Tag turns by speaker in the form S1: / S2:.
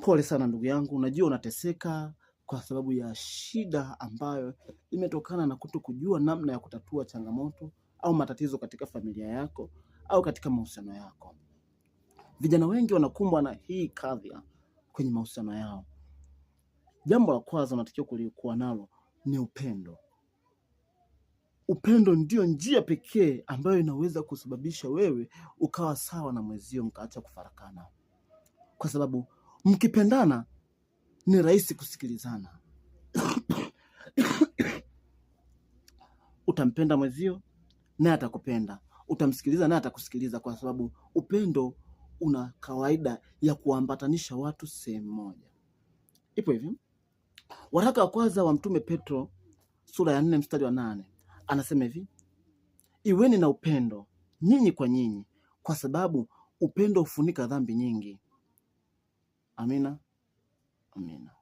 S1: Pole sana ndugu yangu, unajua unateseka kwa sababu ya shida ambayo imetokana na kutokujua namna ya kutatua changamoto au matatizo katika familia yako au katika mahusiano yako. Vijana wengi wanakumbwa na hii kadhia kwenye mahusiano yao. Jambo la kwanza unatakiwa kulikuwa nalo ni upendo. Upendo ndio njia pekee ambayo inaweza kusababisha wewe ukawa sawa na mwenzio, mkaacha kufarakana, kwa sababu mkipendana ni rahisi kusikilizana. Utampenda mwenzio naye atakupenda, utamsikiliza naye atakusikiliza, kwa sababu upendo una kawaida ya kuambatanisha watu sehemu moja. Ipo hivi, waraka wa kwanza wa Mtume Petro sura ya 4 mstari wa 8 anasema hivi: iweni na upendo nyinyi kwa nyinyi, kwa sababu upendo hufunika dhambi nyingi. Amina, amina.